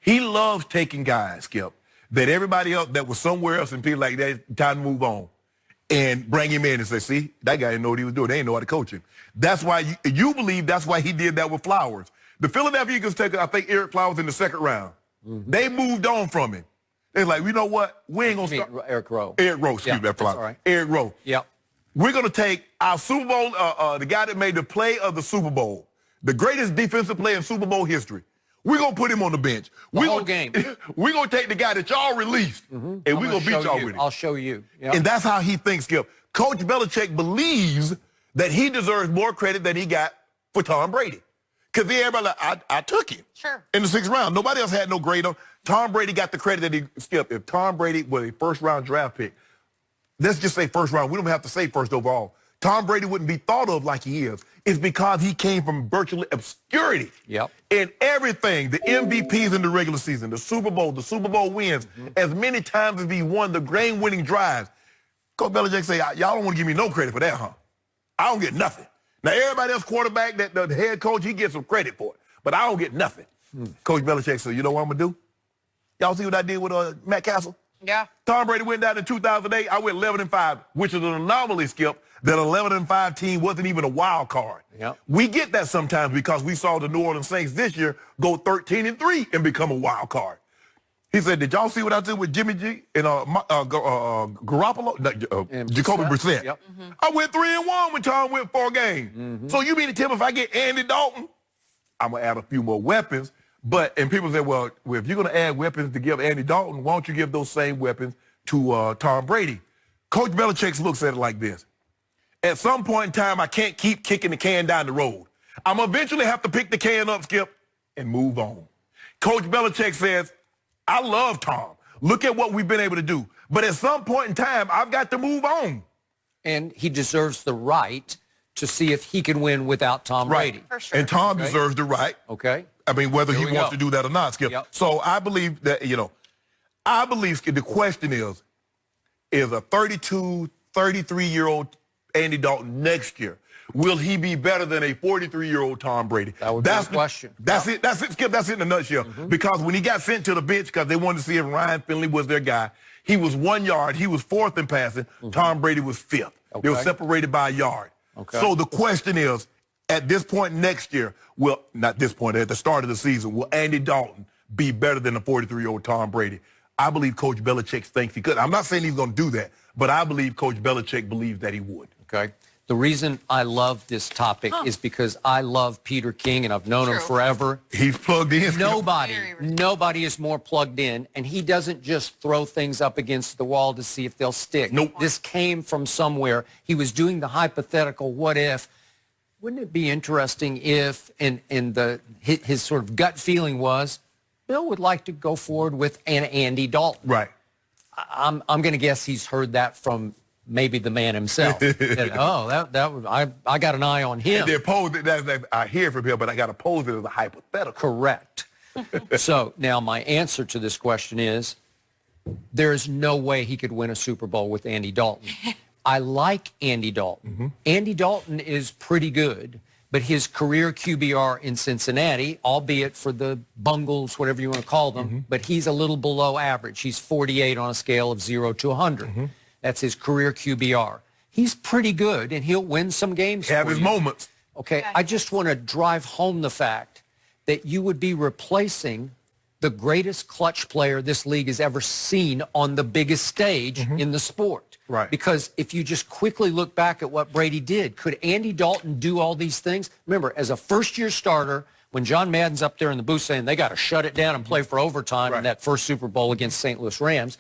He loves taking guys, Skip, that everybody else that was somewhere else and people like that, time to move on, and bring him in and say, see, that guy didn't know what he was doing. They didn't know how to coach him. That's why you believe that's why he did that with Flowers. The Philadelphia Eagles took, I think, Eric Flowers in the second round. They moved on from him. They're like, you know what? We ain't going to start. Eric Rowe. Eric Rowe, excuse me, that Flowers. Right. Eric Rowe. Yep. We're going to take our Super Bowl, the guy that made the play of the Super Bowl, the greatest defensive player in Super Bowl history. We're going to put him on the bench. The whole game. We're going to take the guy that y'all released, and we're going to beat y'all with it. I'll show you. Yep. And that's how he thinks, Skip. Coach Belichick believes that he deserves more credit than he got for Tom Brady. Because everybody like, I took him in the 6th round. Nobody else had no grade on. Tom Brady got the credit that he skipped. If Tom Brady was a first-round draft pick, let's just say first round. We don't have to say first overall. Tom Brady wouldn't be thought of like he is. It's because he came from virtually obscurity. Yep. In everything, the MVPs in the regular season, the Super Bowl wins, as many times as he won the game-winning drives. Coach Belichick say, y'all don't want to give me no credit for that, huh? I don't get nothing. Now, everybody else quarterback, that the head coach, he gets some credit for it. But I don't get nothing. Coach Belichick said, you know what I'm going to do? Y'all see what I did with Matt Castle? Yeah. Tom Brady went down in 2008. I went 11-5, which is an anomaly, Skip, that 11-5 team wasn't even a wild card. Yep. We get that sometimes because we saw the New Orleans Saints this year go 13-3 and become a wild card. He said, did y'all see what I did with Jimmy G and Garoppolo? Jacoby Brissett. Yep. I went 3-1 when Tom went 4 games. So you mean to tell me if I get Andy Dalton, I'm going to add a few more weapons. And people say, well, if you're going to add weapons to give Andy Dalton, why don't you give those same weapons to Tom Brady? Coach Belichick looks at it like this. At some point in time, I can't keep kicking the can down the road. I'm eventually have to pick the can up, Skip, and move on. Coach Belichick says, I love Tom. Look at what we've been able to do. But at some point in time, I've got to move on. And he deserves the right to see if he can win without Tom Brady. For sure. And Tom deserves the right. Okay. I mean, whether he Here we wants go. to do that or not, Skip. Yep. So I believe that, I believe, Skip, the question is a 32, 33-year-old Andy Dalton next year, will he be better than a 43-year-old Tom Brady? That would be the question. That's it. That's it, Skip. That's it in a nutshell. Because when he got sent to the bench because they wanted to see if Ryan Finley was their guy, he was 1 yard. He was 4th in passing. Tom Brady was 5th. They were separated by a yard. Okay. So the question is, at this point next year, not this point, at the start of the season, will Andy Dalton be better than a 43-year-old Tom Brady? I believe Coach Belichick thinks he could. I'm not saying he's going to do that, but I believe Coach Belichick believes that he would. Okay. The reason I love this topic is because I love Peter King, and I've known him forever. He's plugged in. Nobody is more plugged in, and he doesn't just throw things up against the wall to see if they'll stick. Nope. This came from somewhere. He was doing the hypothetical what if. Wouldn't it be interesting if, his sort of gut feeling was, Bill would like to go forward with an Andy Dalton. Right. I'm going to guess he's heard that from maybe the man himself. I got an eye on him. And they're posed, I hear from him, but I got to pose it as a hypothetical. Correct. So now my answer to this question is, there is no way he could win a Super Bowl with Andy Dalton. I like Andy Dalton. Andy Dalton is pretty good, but his career QBR in Cincinnati, albeit for the bungles, whatever you want to call them, but he's a little below average. He's 48 on a scale of 0 to 100. That's his career QBR. He's pretty good, and he'll win some games. Have his moments. Okay, I just want to drive home the fact that you would be replacing the greatest clutch player this league has ever seen on the biggest stage in the sport. Right. Because if you just quickly look back at what Brady did, could Andy Dalton do all these things? Remember, as a first-year starter, when John Madden's up there in the booth saying they got to shut it down and play for overtime in that first Super Bowl against St. Louis Rams,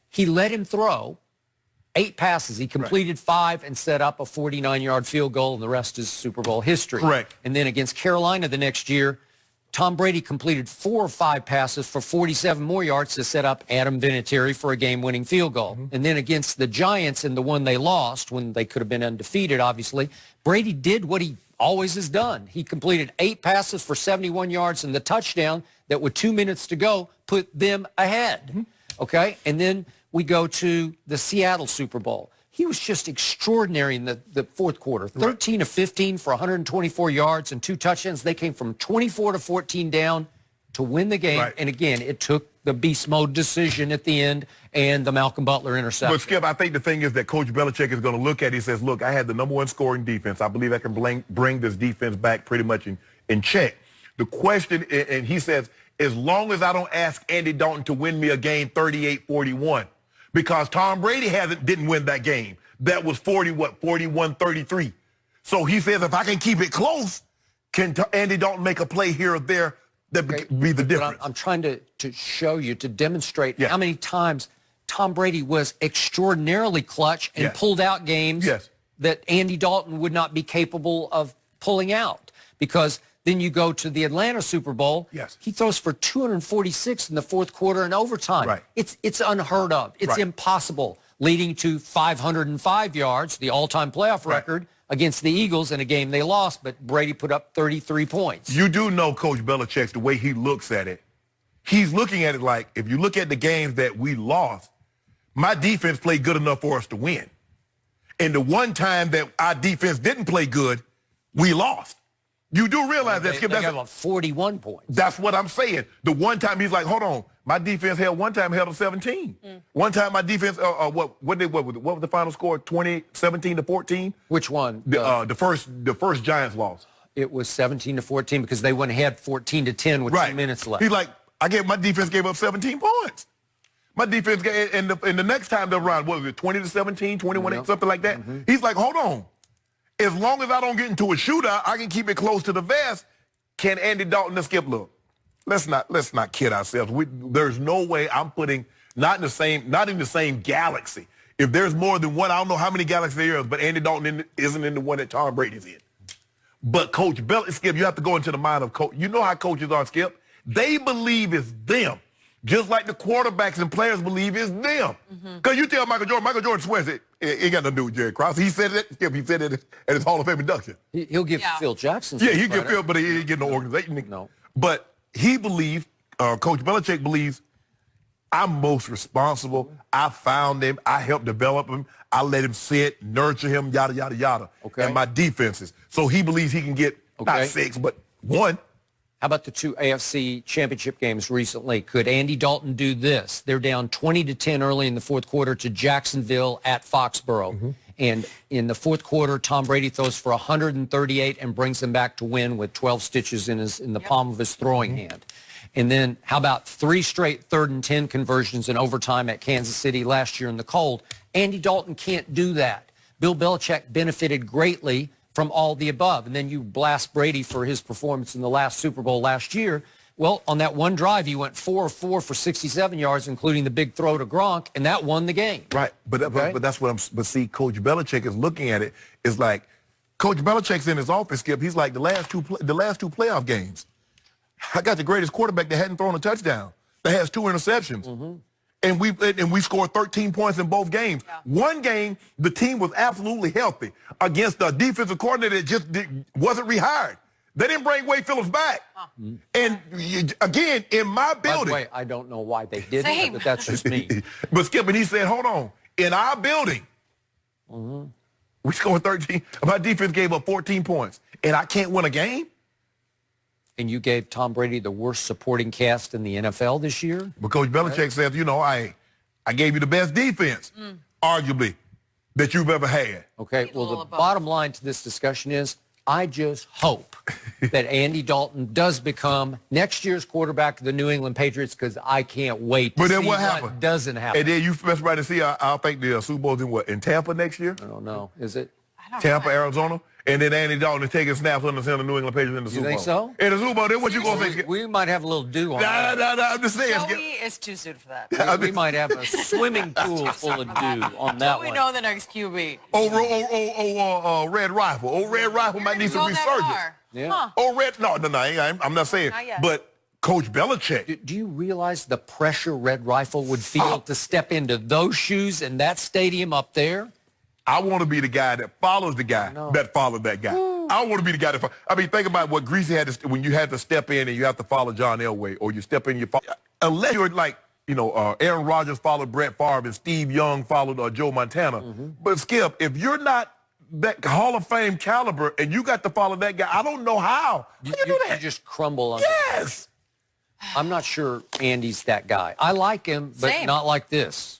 he let him throw 8 passes. He completed 5 and set up a 49-yard field goal, and the rest is Super Bowl history. Correct. And then against Carolina the next year, Tom Brady completed 4 or 5 passes for 47 more yards to set up Adam Vinatieri for a game-winning field goal. And then against the Giants in the one they lost, when they could have been undefeated, obviously, Brady did what he always has done. He completed 8 passes for 71 yards and the touchdown that with 2 minutes to go put them ahead. Okay? And then we go to the Seattle Super Bowl. He was just extraordinary in the fourth quarter. 13 of 15 for 124 yards and 2 touchdowns. They came from 24 to 14 down to win the game. Right. And again, it took the beast mode decision at the end and the Malcolm Butler interception. But Skip, I think the thing is that Coach Belichick is going to look at it. He says, look, I had the #1 scoring defense. I believe I can bring this defense back pretty much in check. The question, and he says, as long as I don't ask Andy Dalton to win me a game 38-41, because Tom Brady didn't win that game. That was 41-33. So he says, if I can keep it close, can Andy Dalton make a play here or there that be the difference? I'm trying to show you, to demonstrate Yeah. how many times Tom Brady was extraordinarily clutch and Yes. pulled out games Yes. that Andy Dalton would not be capable of pulling out. Because then you go to the Atlanta Super Bowl. Yes. He throws for 246 in the fourth quarter and overtime. Right. It's unheard of. It's Right. impossible, leading to 505 yards, the all-time playoff Right. record, against the Eagles in a game they lost, but Brady put up 33 points. You do know Coach Belichick, the way he looks at it. He's looking at it like, if you look at the games that we lost, my defense played good enough for us to win. And the one time that our defense didn't play good, we lost. You do realize that, Skip. They got about 41 points. That's what I'm saying. The one time he's like, hold on, my defense held 17. One time my defense, what was the final score? 17-14. Which one? The first Giants loss. It was 17-14 because they went ahead 14-10 with 2 minutes left. He's like, my defense gave up 17 points. My defense and the next time they're around, what was it, 20-17, 21, something like that. He's like, hold on. As long as I don't get into a shootout, I can keep it close to the vest. Can Andy Dalton and Skip look? Let's not kid ourselves. There's no way I'm putting not in the same galaxy. If there's more than one, I don't know how many galaxies there is, but Andy Dalton isn't in the one that Tom Brady's in. But Coach Belichick, Skip, you have to go into the mind of coach. You know how coaches are, Skip. They believe it's them, just like the quarterbacks and players believe it's them. Because you tell Michael Jordan swears it ain't got nothing to do with Jerry Krause. He said it, Skip. He said it at his Hall of Fame induction. He'll give Phil Jackson. Yeah, he give Phil, but he ain't get no organization. No. But he believes, Coach Belichick believes, I'm most responsible. I found him. I helped develop him. I let him sit, nurture him, yada, yada, yada. Okay. And my defenses. So he believes he can get not 6, but 1. How about the 2 AFC championship games recently? Could Andy Dalton do this? They're down 20-10 early in the fourth quarter to Jacksonville at Foxborough. And in the fourth quarter, Tom Brady throws for 138 and brings them back to win with 12 stitches in the palm of his throwing hand. And then how about 3 straight 3rd and 10 conversions in overtime at Kansas City last year in the cold? Andy Dalton can't do that. Bill Belichick benefited greatly from all the above. And then you blast Brady for his performance in the last Super Bowl last year. Well, on that one drive, he went 4 of 4 for 67 yards, including the big throw to Gronk, and that won the game. Right, but that's what but see, Coach Belichick is looking at it. It's like Coach Belichick's in his office, Skip. He's like the last two playoff games. I got the greatest quarterback that hadn't thrown a touchdown, that has 2 interceptions. And we scored 13 points in both games. Yeah. One game, the team was absolutely healthy against a defensive coordinator that just wasn't rehired. They didn't bring Wade Phillips back. And again, in my building. By the way, I don't know why they didn't, but that's just me. But Skip, and he said, hold on. In our building, we scored 13. My defense gave up 14 points. And I can't win a game? And you gave Tom Brady the worst supporting cast in the NFL this year? But Coach Belichick says, you know, I gave you the best defense, arguably, that you've ever had. Okay, well, the bottom line to this discussion is I just hope that Andy Dalton does become next year's quarterback of the New England Patriots, because I can't wait to see what doesn't happen. And then you specify to see, I think the Super Bowl's in Tampa next year? I don't know. Is it? Tampa, Arizona? And then Andy Dalton is taking snaps on the New England Patriots in the Super Bowl. You think so? In the Super Bowl, then what you going to say? We might have a little dew on that. No, I'm just saying. Joey is too soon for that. We might have a swimming pool full of dew on that one. We know the next QB. Red Rifle. Old Red Rifle might need some resurgence. Yeah. Huh. Oh, I'm not saying. Not yet. But Coach Belichick. Do you realize the pressure Red Rifle would feel to step into those shoes in that stadium up there? I want to be the guy that follows the guy that followed that guy. I want to be the guy that think about what Greasy had to, when you had to step in and you have to follow John Elway, or you step in, unless you're like, Aaron Rodgers followed Brett Favre and Steve Young followed Joe Montana. But Skip, if you're not that Hall of Fame caliber and you got to follow that guy, I don't know how. You just crumble on Yes. I'm not sure Andy's that guy. I like him, but Same. not like this.